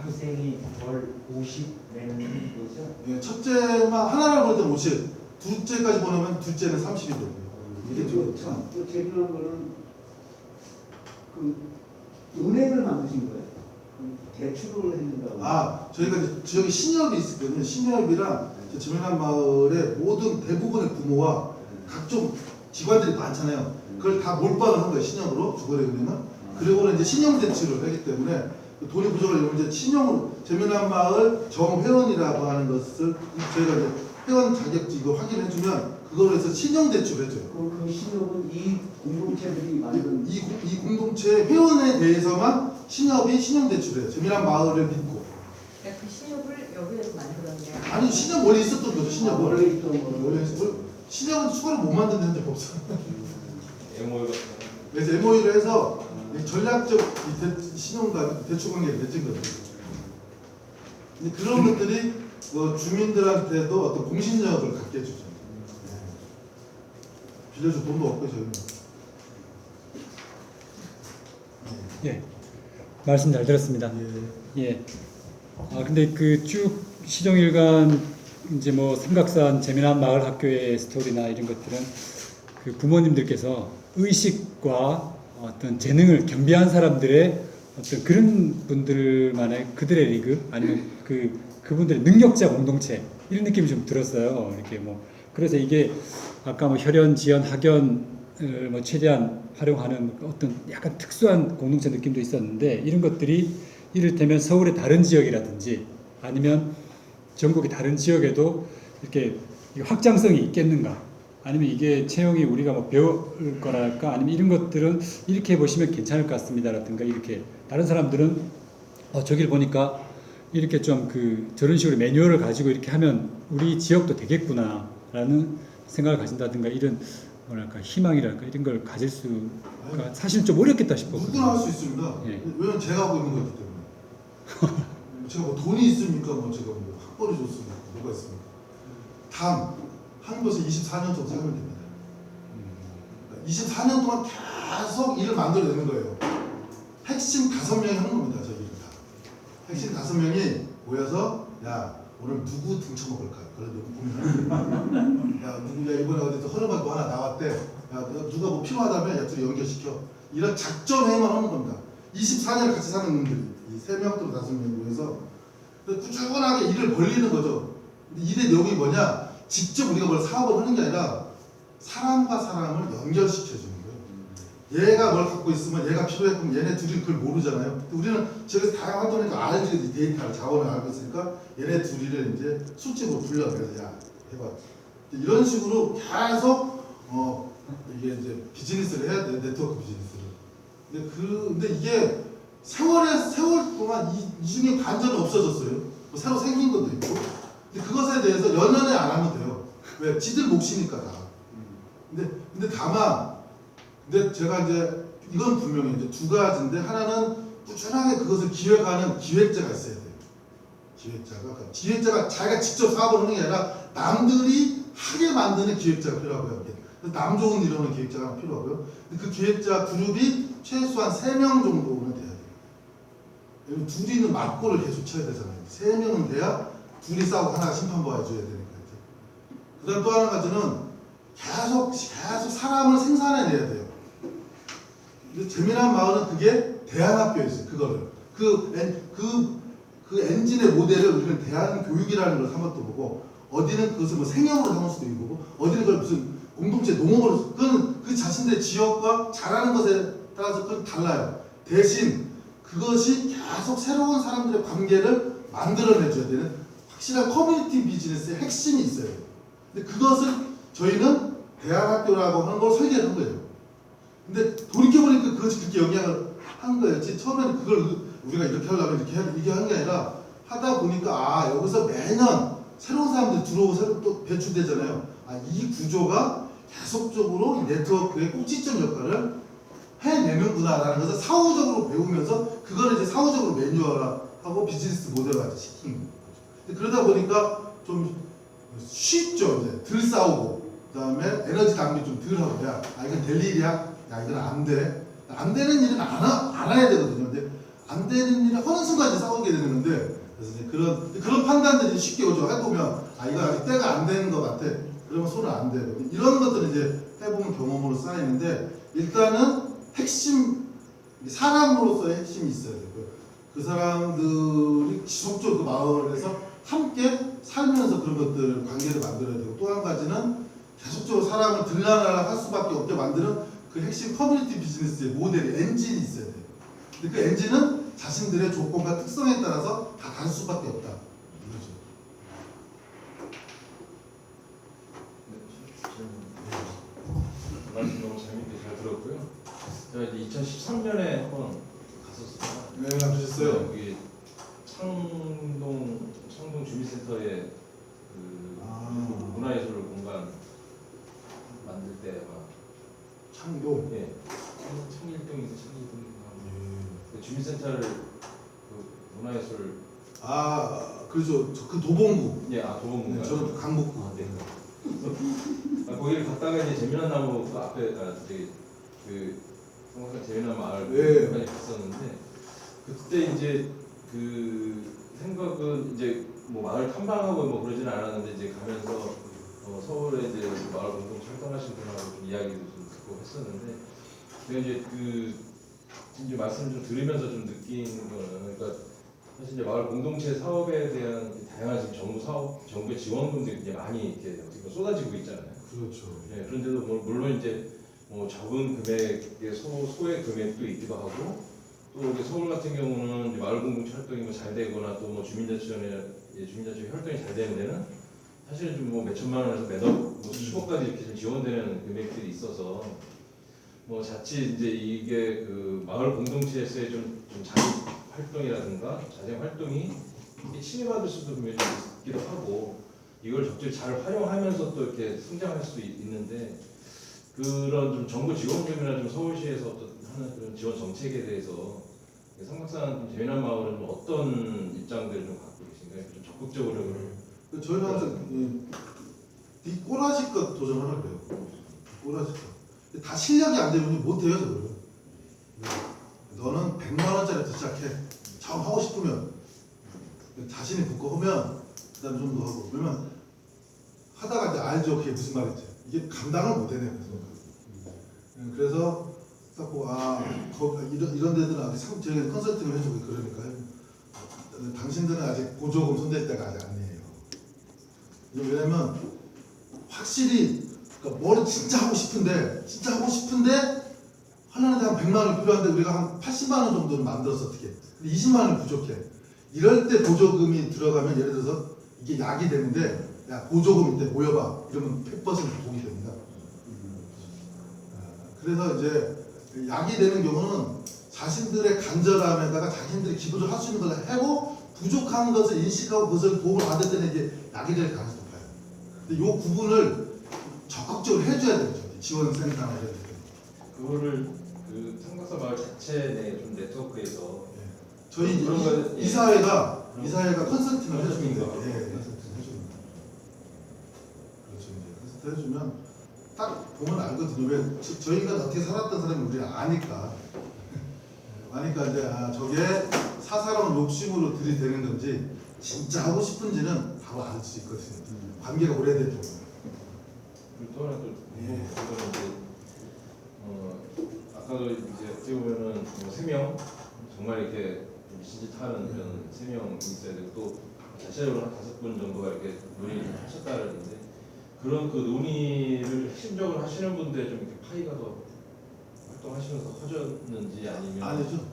[SPEAKER 4] 학생이 월 50 내는 거죠?
[SPEAKER 1] 예, 첫째만 하나를 볼 때는 50, 둘째까지 보내면 둘째는 30이 되고요. 이게 참.
[SPEAKER 3] 또 재미난 거는 그 은행을 만드신 거예요? 대출을 해준다고.
[SPEAKER 1] 아, 저희가 이제 지역에 신협이 있거든요. 신협이랑 재미난 마을의 모든 대부분의 부모와 각종 기관들이 많잖아요. 그걸 다 몰빵을 한 거예요. 신협으로 주거래은행은. 그리고는 이제 신용 대출을 하기 때문에 돈이 부족할 경우 이제 신용으로 재미난 마을 정회원이라고 하는 것을 저희가 이제 회원 자격증 이거 확인해주면 그걸로 해서 신용 대출을 해줘요.
[SPEAKER 3] 그 신협은 이 공동체들이 만든
[SPEAKER 1] 이 공동체 회원에 대해서만 신협이 신용 대출해요. 재미난 마을을 믿고.
[SPEAKER 2] 그 신협을 여기에서 만들었네요.
[SPEAKER 1] 아니 신협 원래 있었던 거죠. 신협
[SPEAKER 3] 원래 있던 거는
[SPEAKER 1] 원래 신협은 추가로 못 만든 데는 적 없어요.
[SPEAKER 5] MOU 같은
[SPEAKER 1] 그래서 MOU를 해서 전략적 신용과 대출 관계를 맺은 거죠. 근데 그런 것들이 주민들한테도 어떤 공신력을 갖게 해주죠. 빌려줄 돈도 없고 저희는.
[SPEAKER 6] 예, 말씀 잘 들었습니다.
[SPEAKER 1] 예.
[SPEAKER 6] 예. 근데 그 쭉 시종일관 이제 뭐 삼각산 재미난 마을 학교의 스토리나 이런 것들은 그 부모님들께서 의식과 어떤 재능을 겸비한 사람들의 어떤 그런 분들만의 그들의 리그 아니면 그분들의 능력자 공동체 이런 느낌이 좀 들었어요. 이렇게 뭐 그래서 이게 아까 뭐 혈연, 지연, 학연을 뭐 최대한 활용하는 어떤 약간 특수한 공동체 느낌도 있었는데 이런 것들이 이를테면 서울의 다른 지역이라든지 아니면 전국의 다른 지역에도 이렇게 확장성이 있겠는가? 아니면 이게 채용이 우리가 뭐 배울 거랄까? 아니면 이런 것들은 이렇게 보시면 괜찮을 것 같습니다라든가 이렇게 다른 사람들은 저길 보니까 이렇게 좀 저런 식으로 매뉴얼을 가지고 이렇게 하면 우리 지역도 되겠구나라는 생각을 가진다든가 이런 뭐랄까 희망이랄까 이런 걸 가질 수가 사실 좀 어렵겠다 싶어.
[SPEAKER 1] 누구나 할 수 있습니다.
[SPEAKER 6] 예.
[SPEAKER 1] 왜냐면 제가 하고 있는 거기 때문에. 제가 뭐 돈이 있습니까? 뭐 제가 뭐 학벌이 좋습니까? 뭐가 있습니까? 단 한 곳에 24년 정도 살면 됩니다. 24년 동안 계속 일을 만들어내는 거예요. 핵심 5명이 하는 겁니다. 저희 다. 핵심 5명이 모여서 야 오늘 누구 등쳐먹을까? 그래도 고민하는 거예요. 야 누구야 이번에 어디서 허름한 거 하나 나왔대. 야 누가 뭐 필요하다면 야 둘이 연결시켜. 이런 작전 회의만 하는 겁니다. 24년을 같이 사는 놈들이 이 3명 또는 5명 모여서 꾸준하게 일을 벌리는 거죠. 근데 일의 내용이 뭐냐? 직접 우리가 뭘 사업을 하는 게 아니라 사람과 사람을 연결시켜주는 거예요. 얘가 뭘 갖고 있으면 얘가 필요했고 얘네 둘이 그걸 모르잖아요. 우리는 저기서 다양한 활동이니까 알지 데이터를 자원을 알고 있으니까 얘네 둘이를 이제 수직으로 불러. 그래서 야 해봐. 이런 식으로 계속 이게 이제 비즈니스를 해야 돼. 네트워크 비즈니스를. 근데 이게 세월 동안 이 중에 반전은 없어졌어요. 뭐 새로 생긴 것도 있고. 근데 그것에 대해서 연연해 안 하면 돼요. 왜? 지들 몫이니까 다. 근데 다만, 근데 제가 이제 이건 분명히 이제 두 가지인데 하나는 꾸준하게 그것을 기획하는 기획자가 있어야 돼요. 기획자가 자기가 직접 사업을 하는 게 아니라 남들이 하게 만드는 기획자가 필요하고요. 남 좋은 일 하는 기획자가 필요하고요. 그 기획자 그룹이 최소한 3명 정도는 돼야 돼요. 둘이는 맞고를 계속 쳐야 되잖아요. 3명은 돼야 둘이 싸우고 하나가 심판받아 줘야 되니까. 그 다음 또 하나 가지는 계속 사람을 생산해내야 돼요. 근데 재미난 마을은 그게 대안학교에 있어요. 그거를. 그 엔진의 모델을 우리는 대안교육이라는 걸 삼았던 거고, 어디는 그것을 뭐 생업으로 삼을 수도 있는 거고, 어디는 그걸 무슨 공동체 농업으로, 그건 그 자신들의 지역과 잘하는 것에 따라서 그건 달라요. 대신 그것이 계속 새로운 사람들의 관계를 만들어내줘야 되는 확실한 커뮤니티 비즈니스의 핵심이 있어요. 근데 그것을 저희는 대안학교라고 하는 걸 설계한 거예요. 근데 돌이켜보니까 그것이 그렇게 영향을 한 거였지. 처음에는 그걸 우리가 이렇게 하려면 이렇게 하는 게 아니라 하다 보니까 여기서 매년 새로운 사람들이 들어오고 새로 또 배출되잖아요. 이 구조가 계속적으로 이 네트워크의 꼭지점 역할을 해내는구나라는 것을 사후적으로 배우면서 그거를 이제 사후적으로 매뉴얼화하고 비즈니스 모델화해서 시키는 거예요. 그러다 보니까 좀 쉽죠. 이제 덜 싸우고 그다음에 에너지 낭비 좀 덜 하고 이건 될 일이야. 이건 안 돼. 안 되는 일은 안 해야 되거든요. 근데 안 되는 일을 하는 순간 이제 싸우게 되는 건데 그래서 이제 그런 판단들이 쉽게 오죠. 해보면 이거 아직 때가 안 되는 것 같아. 그러면 손을 안 대요. 이런 것들은 이제 해보면 경험으로 쌓이는데 일단은 핵심 사람으로서의 핵심이 있어야 되고요. 그 사람들이 지속적으로 그 마을에서 함께 살면서 그런 것들 관계를 만들어야 되고 또 한 가지는 계속적으로 사람을 들락날락 할 수밖에 없게 만드는 그 핵심 커뮤니티 비즈니스의 모델이 엔진이 있어야 돼요. 근데 그 엔진은 자신들의 조건과 특성에 따라서 다 다를 수밖에 없다. 이거죠.
[SPEAKER 5] 말씀 너무 재밌게 잘 들었고요. 제가 이제 2013년에 한번 갔었어요.
[SPEAKER 1] 네, 그러셨어요.
[SPEAKER 5] 여기 창동 주민센터에 그 문화예술 공간 만들 때 아마
[SPEAKER 1] 창동.
[SPEAKER 5] 예 창일동인가 창일동인가 그 주민센터를 그 문화예술
[SPEAKER 1] 그렇죠. 그 도봉구.
[SPEAKER 5] 도봉군가
[SPEAKER 1] 네, 저는 강북구.
[SPEAKER 5] 네. 거기를 갔다가 이제 재미난 나무 그 앞에 저기 그 성악산 재미난 마을
[SPEAKER 1] 네.
[SPEAKER 5] 까지 갔었는데 그때 이제 그 생각은 이제 뭐 마을 탐방하고 뭐 그러지는 않았는데 이제 가면서 서울에 이제 그 마을 공동 활동하신 분하고 좀 이야기도 좀 듣고 했었는데 제가 이제 그 이제 말씀 좀 들으면서 좀 느낀 거는 그러니까 사실 이제 마을 공동체 사업에 대한 다양한 지금 정부 사업, 정부의 지원금들이 이제 많이 이렇게 어떻게 보면 쏟아지고 있잖아요.
[SPEAKER 1] 그렇죠.
[SPEAKER 5] 예, 그런데도 물론 이제 뭐 적은 금액의 소액 금액도 있기도 하고 또 우리 서울 같은 경우는 이제 마을 공동체 활동이 뭐 잘 되거나 또 뭐 주민자치 활동이 잘 되는 데는 사실은 좀 뭐 몇천만 원에서 몇억, 뭐 수십억까지 이렇게 좀 지원되는 금액들이 있어서 뭐 자칫 이제 이게 그 마을 공동체에서의 좀 자립 활동이라든가 자생 활동이 이게 침해받을 수도 분명히 있기도 하고 이걸 적절히 잘 활용하면서 또 이렇게 성장할 수 있는데 그런 좀 정부 지원금이나 좀 서울시에서 어떤 하는 그런 지원 정책에 대해서 삼각산 재미난 마을은 좀 어떤 입장들을 좀 갖고 계신가요? 좀 적극적으로
[SPEAKER 1] 저희는 항상 이 꼬라지 것 도전하라 그래요. 꼬라지 것. 다 실력이 안 되면 못해요, 저거를. 너는 100만 원짜리부터 시작해. 처음 하고 싶으면 자신이 붙고 하면 그다음에 좀 더 하고 그러면 하다가 이제 알죠, 그게 무슨 말인지. 이게 감당을 못 해내요. 그래서 딱 보고 이런 데들은 아직 저희가 컨설팅을 해주고 그러니까요. 당신들은 아직 보조금 손댈 때가 아직 아니에요. 왜냐면 확실히 그러니까 뭘 진짜 하고 싶은데 하려는데 한 100만 원이 필요한데 우리가 한 80만 원 정도는 만들어서 어떻게 근데 20만 원이 부족해. 이럴 때 보조금이 들어가면 예를 들어서 이게 약이 되는데 야 보조금 이때 모여봐 이러면 100% 독이 됩니다. 그래서 이제 약이 되는 경우는 자신들의 간절함에다가 자신들이 기부를 할 수 있는 걸 하고 부족한 것을 인식하고 그것을 도움을 받을 때는 이게 약이 될 가능성이 높아요. 근데 이 구분을 적극적으로 해줘야 되죠. 지원센터나 이런 데.
[SPEAKER 5] 그거를 그 삼각산 마을 자체 내 좀 네트워크에서
[SPEAKER 1] 저희
[SPEAKER 5] 그런 거,
[SPEAKER 1] 이사회가 컨설팅을
[SPEAKER 5] 컨설팅
[SPEAKER 1] 해주는
[SPEAKER 5] 거.
[SPEAKER 1] 거예요. 컨설팅 해주는 거예요. 그렇죠. 이제 컨설팅 해주면 딱 보면 알거든요. 왜 저희가 어떻게 살았던 사람이 우리는 아니까 이제 저게 사사로운 욕심으로 들이대는 건지 진짜 하고 싶은지는 바로 알 수 있거든요. 관계가 오래됐죠.
[SPEAKER 5] 그리고 또 하나 또
[SPEAKER 1] 예.
[SPEAKER 5] 그거는 이제 아까도 이제 어떻게 보면은 뭐 3명 정말 이렇게 진짓하는 그런 3명이 있어야 되고 또 자체적으로 한 5분 정도가 이렇게 논의를 하셨다는데 그런 그 논의를 핵심적으로 하시는 분들 좀 이렇게 파이가 더 활동하시면서 커졌는지 아니면
[SPEAKER 1] 아니죠.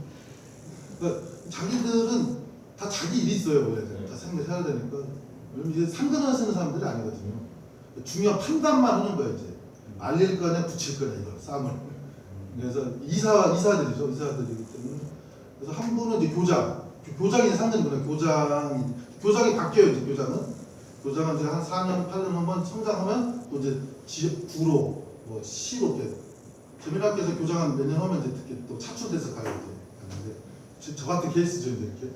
[SPEAKER 1] 그러니까 자기들은 다 자기 일이 있어요. 원래 다 생각해야 되니까. 왜냐면 이제 상관하시는 사람들이 아니거든요. 중요한 판단만 하는 거예요. 이제 알릴 거냐 붙일 거냐 이거 쌈을. 그래서 이사들이죠. 이사들이기 때문에. 그래서 한 분은 이제 교장이 상관이구나. 교장이 바뀌어요. 이제 교장은 이제 한 4년 8년 한번 성장하면 또 이제 구로 뭐 시로 이렇게 재미나게서 교장 한 몇 년 하면 이제 특히 또 차출돼서 가요. 이제 저 같은 케이스죠. 이제 이렇게.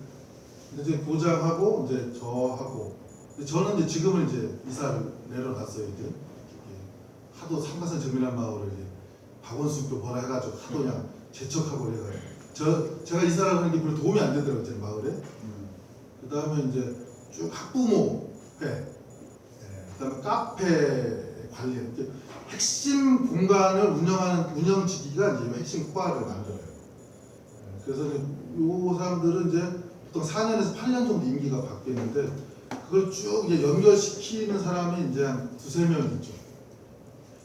[SPEAKER 1] 근데 이제 교장하고 이제 저하고 근데 저는 이제 지금은 이제 이사를 내려놨어요. 이제 하도 삼각산 재미난 마을을 이제 박원순교 뭐라 해가지고 하도 그냥 재촉하고 그래가지고 제가 이사를 하는 게 별로 도움이 안 되더라고요. 제 마을에. 그 다음에 이제 쭉 학부모 회, 그다음에 카페 관리. 이렇게 핵심 공간을 운영하는 운영지기가 이제 핵심 코어를 만들어요. 그래서 요 사람들은 이제 보통 4년에서 8년 정도 임기가 바뀌는데 그걸 쭉 이제 연결시키는 사람이 이제 한 2-3명 있죠.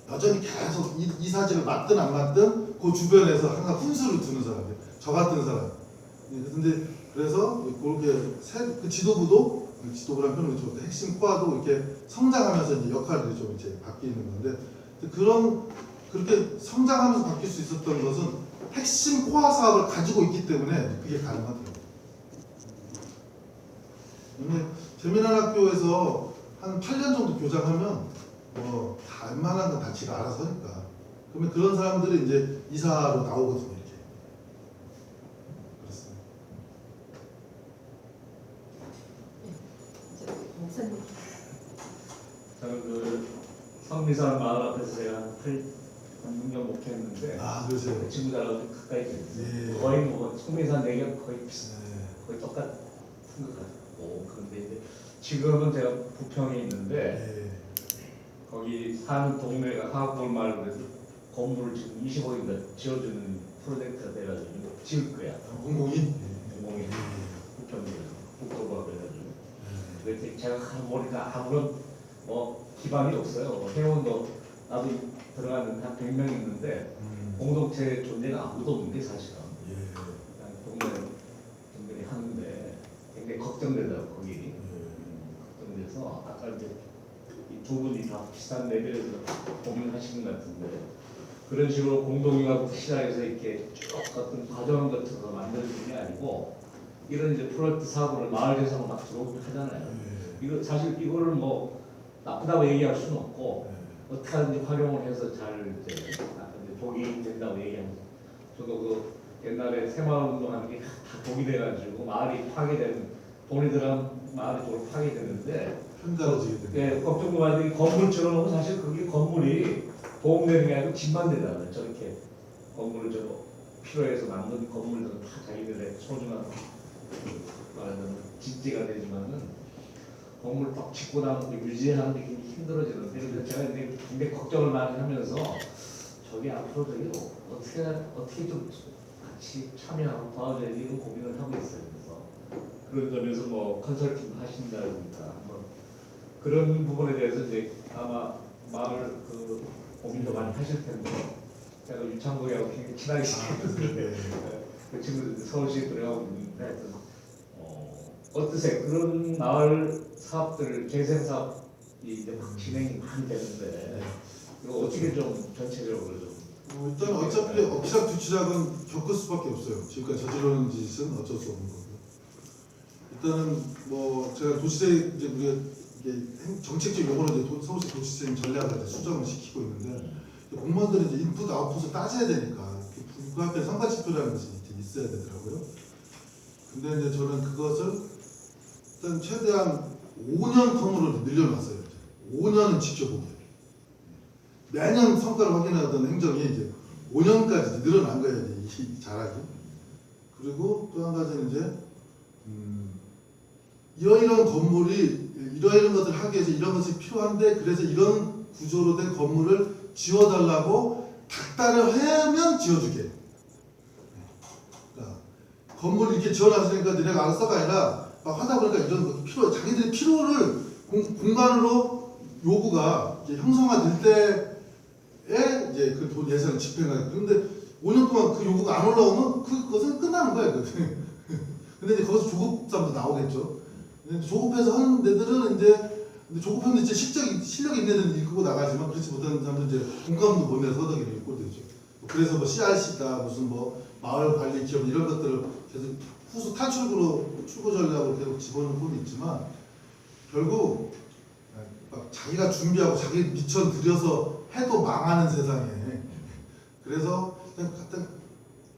[SPEAKER 1] 여전히 계속 이사직을 맡든 안 맡든 그 주변에서 항상 훈수를 두는 사람들, 저 같은 사람. 근데 그래서 그렇게 그 지도부란 표현을 좀 핵심 코어도 이렇게 성장하면서 이제 역할들이 좀 이제 바뀌는 건데 그렇게 성장하면서 바뀔 수 있었던 것은 핵심 코어 사업을 가지고 있기 때문에 그게 가능하더라고요. 근데 재미난 학교에서 한 8년 정도 교장하면 다 웬만한 건 다 지가 알아서 하니까. 그러면 그런 사람들이 이제 이사로 나오거든요. 이렇게. 그렇습니다.
[SPEAKER 2] 목사님.
[SPEAKER 7] 저는 그 성미산 마을 앞에서 제가 한 6년 목회했는데
[SPEAKER 1] 아, 그러세요.
[SPEAKER 7] 그 친구들하고 가까이 지냈어요.
[SPEAKER 1] 예.
[SPEAKER 7] 거의 뭐 성미산 내경 거의 비슷,
[SPEAKER 1] 네.
[SPEAKER 7] 거의 똑같은 것 같고. 그런데 이제 지금은 제가 부평에 있는데
[SPEAKER 1] 네.
[SPEAKER 7] 거기 사는 동네가 화학골 마을 그래서 건물을 지금 20억인가 지어주는 프로젝트가 돼가지고 지을 거야.
[SPEAKER 1] 공공이.
[SPEAKER 7] 공공이 부평에서 국토부가 그래가지고. 그래서 제가 보니까 아무런 기반이 없어요. 회원도 나도 들어가는 한 100명 있는데 공동체 존재가 아무도 없는 게 사실은.
[SPEAKER 1] 예.
[SPEAKER 7] 그냥 동네에 하는데 굉장히 걱정되더라고 거기. 걱정돼서 아까 이제 이 두 분이 다 비슷한 레벨에서 고민하시는 것 같은데 그런 식으로 공동융합부터 시작해서 이렇게 쭉 어떤 과정 같은 거 만들어지는 게 아니고 이런 이제 프로젝트 사업을 마을 대상으로 막 들어오긴 하잖아요. 이거 사실 이거를 뭐 나쁘다고 얘기할 수는 없고 어떻게 하든지 활용을 해서 잘 이제 복이 된다고 얘기합니다. 저도 그 옛날에 새마을 운동하는 게 다 복이 돼가지고 마을이 파괴되는 돈이 들어간 마을이 좀 파괴되는데
[SPEAKER 1] 편달아지게 됩니다.
[SPEAKER 7] 예, 걱정도 많이 건물처럼 사실 그게 건물이 도움되는 게 아니고 집만 되잖아요. 저렇게 건물을 필요해서 만든 건물들은 다 자기들의 소중한 말하자면 집지가 되지만은 건물 딱 짓고 나면 유지하는 게 굉장히 힘들어지는데 그래서 제가 이제 굉장히 걱정을 많이 하면서 저게 앞으로 저기 어떻게 좀 같이 참여하고 도와줘야지 이런 고민을 하고 있어요. 그래서 그런 점에서 뭐 컨설팅 하신다 그러니까 한번 그런 부분에 대해서 이제 아마 마을 그 고민도 많이 하실 텐데 제가 유창국하고 굉장히 친하게 지냈는데 그 친구들 서울시에 들어가고 있는데 하여튼 어떠세요? 그런 마을 사업들 재생 사업이 이제 막 진행이 많이 되는데 이거 어떻게 좀 전체적으로 좀
[SPEAKER 1] 일단 어차피 엎치락 뒤치락은 겪을 수밖에 없어요. 지금까지 저지르는 짓은 어쩔 수 없는 거고. 일단은 뭐 제가 도시재 이제 우리가 이게 정책적 요구로 이제 서울시 도시재생 전략을 이제 수정을 시키고 있는데 공무원들은 이제 인풋 아웃풋을 따져야 되니까 그 앞에 성과지표라는 것이 이제 있어야 되더라고요. 근데 이제 저는 그것을 일단 최대한 5년 텀으로 늘려놨어요. 5년은 지켜보게. 매년 성과를 확인하던 행정이 이제 5년까지 늘어난 거예요. 이 자락이. 그리고 또 한 가지는 이제 이런 건물이 이런 것을 하기 위해서 이런 것이 필요한데 그래서 이런 구조로 된 건물을 지어달라고 닥달을 하면 지어주게. 그러니까 건물 이렇게 지어놨으니까 너네가 알아서 써가 아니라 막 하다 보니까 이런 거 자기들이 필요를 공간으로 요구가 이제 형성화될 때에 이제 그 돈 예산을 집행하게. 그런데 5년 동안 그 요구가 안 올라오면 그것은 끝나는 거예요. 근데 이제 거기서 조급함도 나오겠죠. 근데 조급해서 하는 데들은 이제 조급한데 이제 실력이 있는 애들은 읽고 나가지만 그렇지 못하는 사람들은 이제 공감도 못 내서 허덕이를 읽고 되죠. 그래서 뭐 CRC다 무슨 뭐 마을 관리 기업 이런 것들을 계속 후수 탈출구로 출구 전략으로 계속 집어넣고는 있지만 결국 막 자기가 준비하고 자기 미천 들여서 해도 망하는 세상에. 그래서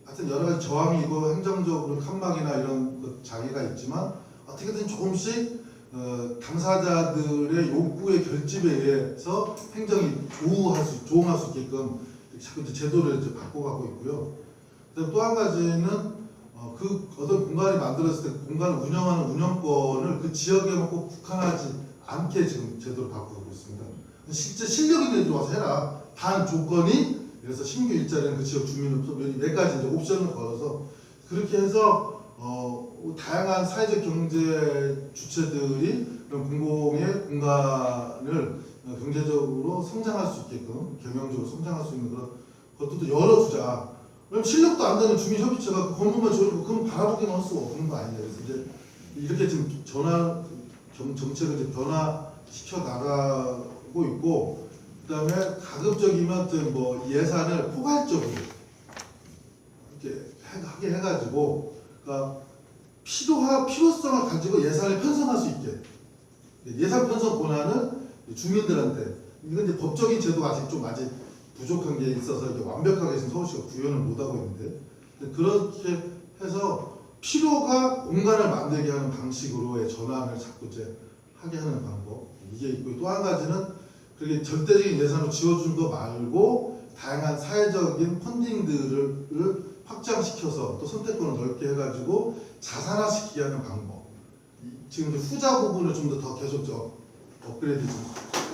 [SPEAKER 1] 하여튼 여러 가지 저항이 있고 행정적으로 칸막이나 이런 것 장애가 있지만 어떻게든 조금씩 당사자들의 욕구의 결집에 의해서 행정이 조응할 수 있게끔 자꾸 이제 제도를 이제 바꿔가고 있고요. 또 한 가지는 그 어떤 공간이 만들어졌을 때 공간을 운영하는 운영권을 그 지역에만 꼭 국한하지 않게 지금 제도를 바꾸고 있습니다. 실제 실력 있는 애들 와서 해라. 단 조건이 그래서 신규 일자리는 그 지역 주민으로서 몇 가지 이제 옵션을 걸어서 그렇게 해서 다양한 사회적 경제 주체들이 그런 공공의 공간을 경제적으로 성장할 수 있게끔 경영적으로 성장할 수 있는 그런 것들도 열어두자. 왜냐면 실력도 안 되는 주민협의체가 그 건물만 지어놓고 그건 바라보기만 할 수가 없는 거 아니에요. 그래서 이제 이렇게 지금 정책을 이제 변화시켜 나가고 있고, 그다음에 가급적이면 뭐 예산을 포괄적으로 이렇게 하게 해가지고, 그러니까 필요성을 가지고 예산을 편성할 수 있게 예산 편성 권한을 주민들한테 이건 이제 법적인 제도가 아직 부족한 게 있어서 이게 완벽하게 지금 서울시가 구현을 못 하고 있는데 그렇게 해서 필요가 공간을 만들게 하는 방식으로의 전환을 자꾸 이제 하게 하는 방법 이게 있고 또 한 가지는 그렇게 절대적인 예산으로 지어준 거 말고 다양한 사회적인 펀딩들을 확장시켜서 또 선택권을 넓게 해가지고 자산화시키게 하는 방법. 지금 이제 후자 부분을 좀 더 계속 업그레이드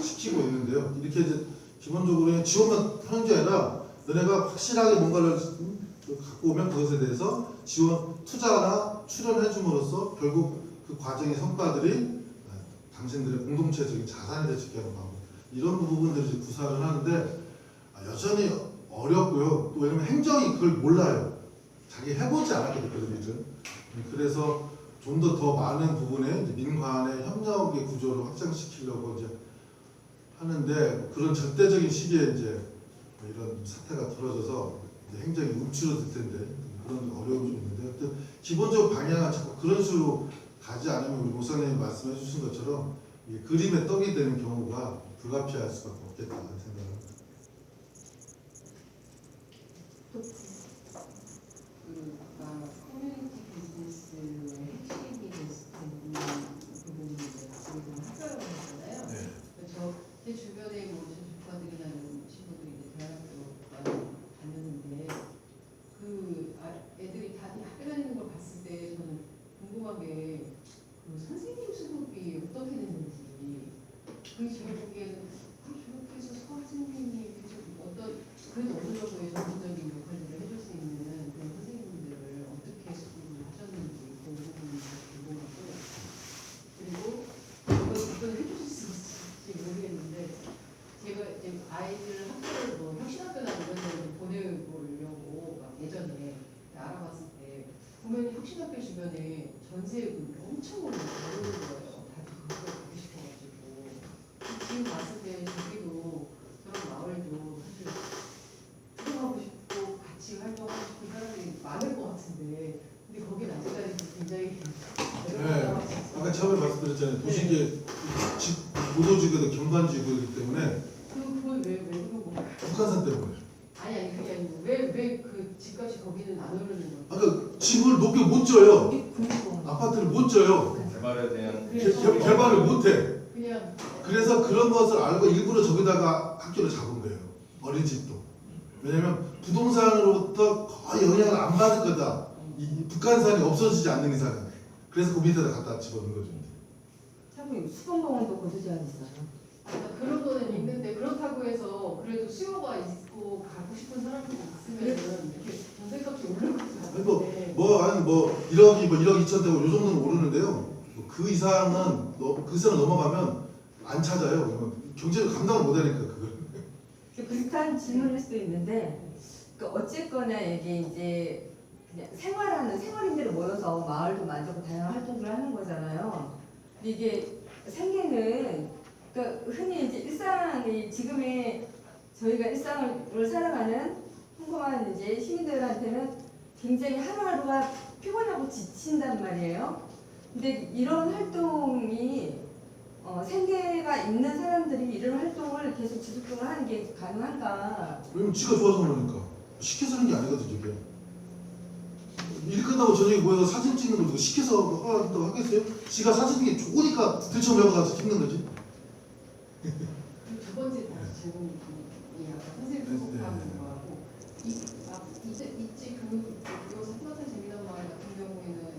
[SPEAKER 1] 시키고 있는데요. 이렇게 이제 기본적으로 지원만 하는 게 아니라 너네가 확실하게 뭔가를 갖고 오면 그것에 대해서 지원, 투자나 출연해 줌으로써 결국 그 과정의 성과들이 당신들의 공동체적인 자산이 될 수 있게 하는 방법. 이런 부분들을 이제 구사를 하는데 여전히 어렵고요. 또 왜냐면 행정이 그걸 몰라요. 자기 해보지 않았기 때문에. 그래서 좀 더 많은 부분에 이제 민관의 협력의 구조를 확장시키려고 이제 하는데 그런 절대적인 시기에 이제 이런 사태가 벌어져서 이제 행정이 움츠러들 텐데 그런 어려움이 좀 있는데 기본적 방향은 자꾸 그런 식으로 가지 않으면 우리 목사님이 말씀해 주신 것처럼 그림의 떡이 되는 경우가 불가피할 수밖에 없겠다는 생각을 합니다.
[SPEAKER 8] 커뮤니티 비즈니스의 핵심이 될 수 있는 부분이 이제 지금 학교라고 했잖아요. 제 주변에 뭐 제 조카들이나 이런 친구들이 이제 대학교 다녔는데 그 애들이 다 학교 다니는 걸 봤을 때 저는 궁금한 게 그 선생님 수급이 어떻게 되는지 제가 보기에는 저렇게 해서 선생님이 어떤 그래도 어느 정도의 전문적인 역할을 해줄 수 있는 그런 선생님들을 어떻게 수급을 하셨는지 그 부분이 궁금하고 그리고 이건 해주실 수 있을지 모르겠는데 제가 이제 아이들 학교를 뭐 혁신학교나 이런 데를 보내보려고 막 예전에 알아봤을 때 보면 혁신학교 주변에 전세금이 엄청 오르는 거예요. 다들 그걸 가고 싶어가지고 지금 봤을 때 저기도 저런 마을도 사실 활동하고 싶고 같이 활동하고 싶은 사람들이 많을 것 같은데 근데 거긴 아직까지 굉장히
[SPEAKER 1] 아까 처음에 말씀드렸잖아요. 도시계 보도지구도 경관지구이기 때문에
[SPEAKER 8] 그건 왜 그런 건가요?
[SPEAKER 1] 북한산 때문에.
[SPEAKER 8] 아니 그게 아니고 왜 그 집값이 거기는 안 오르는 거예요?
[SPEAKER 1] 그러니까 집을 높게 못 져요.
[SPEAKER 2] 그니까.
[SPEAKER 1] 아파트를 못 져요.
[SPEAKER 5] 개발에 대한
[SPEAKER 1] 개발을 못 해.
[SPEAKER 8] 그냥
[SPEAKER 1] 그래서 그런 것을 알고 일부러 저기다가 학교를 잡은 거예요. 어린이집도. 왜냐면 부동산으로부터 거의 영향을 안 받을 거다. 이 북한산이 없어지지 않는 이상은. 그래서 그 밑에다 갖다 집어넣은 거죠.
[SPEAKER 2] 참 수공공원도 거두지 않았어요.
[SPEAKER 8] 그런 거는 있는데 그렇다고 해서 그래도 수요가 있고 가고 싶은 사람들이 있으면은 이렇게 전세값이 오를 것 같은데.
[SPEAKER 1] 뭐 1억이 1억 2천 되고 이 정도는 오르는데요. 그 이상은 그 이상을 넘어가면 안 찾아요. 경제를 감당을 못하니까 그걸.
[SPEAKER 2] 비슷한 질문일 수도 있는데, 그러니까 어쨌거나 이게 이제 그냥 생활인들이 모여서 마을도 만들고 다양한 활동들을 하는 거잖아요. 근데 이게 생계는 그러니까 흔히 이제 지금의 저희가 일상을 살아가는 평범한 이제 시민들한테는 굉장히 하루하루가 피곤하고 지친단 말이에요. 근데 이런 활동이 생계가 있는 사람들이 이런 활동을 계속 지속적으로 하는 게 가능한가?
[SPEAKER 1] 왜냐면 지가 좋아서 그러니까. 시켜서 하는 게 아니거든 저게. 일 끝나고 저녁에 모여서 사진 찍는 걸 누가 시켜서 한다고 하겠어요? 지가 사진 찍는 게 좋으니까 들쳐매고 가서 찍는 거지.
[SPEAKER 8] 두 번째 다시 질문이 아까 선생님 수급하는 거하고 있지 여기서 한바탕 재미난 마을 같은 경우에는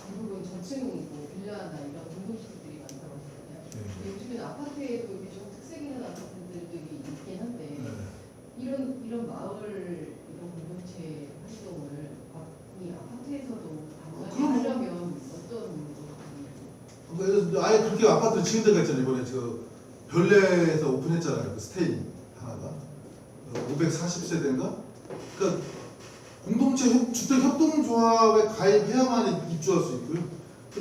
[SPEAKER 8] 대부분 저층이고 빌라나 이런 공동시설들이 많다고 하잖아요. 요즘엔 아파트에도 이렇게 좀 특색 있는 아파트들이 있긴 한데 이런 마을 이런 공동체 활동을 이 아파트에서도 가능하려면 어떤
[SPEAKER 1] 그러니까 아예 그렇게 아파트를 지은 데가 있잖아요. 이번에 저 별내에서 오픈했잖아요. 그 스테이 하나가 540세대인가? 그러니까 공동체 주택 협동조합에 가입해야만 입주할 수 있고요.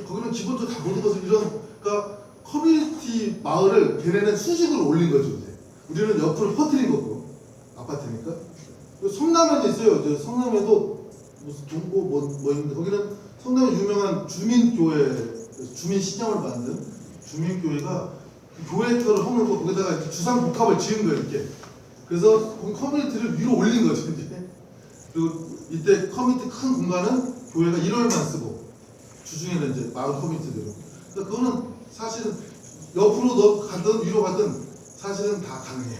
[SPEAKER 1] 거기는 기본적으로 다 모든 것을 그러니까 커뮤니티 마을을 걔네는 수직으로 올린 거죠. 이제 우리는 옆으로 퍼뜨린 거고 아파트니까. 성남에도 있어요. 저 성남에도 무슨 동고 뭐 있는데 거기는 성남에 유명한 주민교회 주민 신념을 만든 주민교회가 교회처럼 허물고 거기다가 이렇게 주상복합을 지은 거예요. 이렇게. 그래서 커뮤니티를 위로 올린 거죠. 이제. 그리고 이때 커뮤니티 큰 공간은 교회가 1월만 쓰고 주중에는 이제 마을 커뮤니티대로. 그러니까 그거는 사실은 옆으로 가든 위로 가든 사실은 다 가능해요.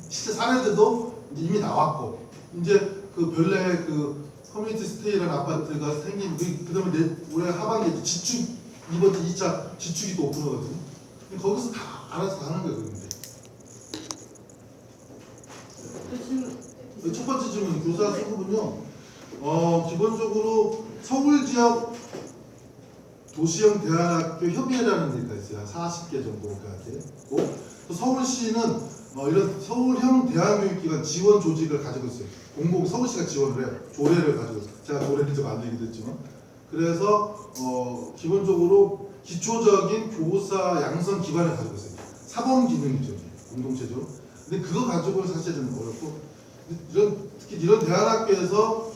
[SPEAKER 1] 실제 사례들도 이제 이미 나왔고 이제 그 별내 그 커뮤니티 스테이라는 아파트가 생긴 그다음에 올해 하반기에 지축 이번 2차 지축이 또 오픈하거든요. 거기서 다 알아서 다 하는 거예요. 그런데 첫 번째 질문 교사 수급은요. 기본적으로 서울 지역 도시형 대안학교 협의회라는 데가 있어요. 한 40개 정도가 되고 또 서울시는 이런 서울형 대안교육기관 지원 조직을 가지고 있어요. 서울시가 지원을 해요. 조례를 가지고 있어요. 제가 조례를 좀 만들기도 했지만 그래서 기본적으로 기초적인 교사 양성 기반을 가지고 있어요. 사범 기능이죠. 공동체죠. 근데 그거 가지고는 사실은 어렵고 특히 이런 대안학교에서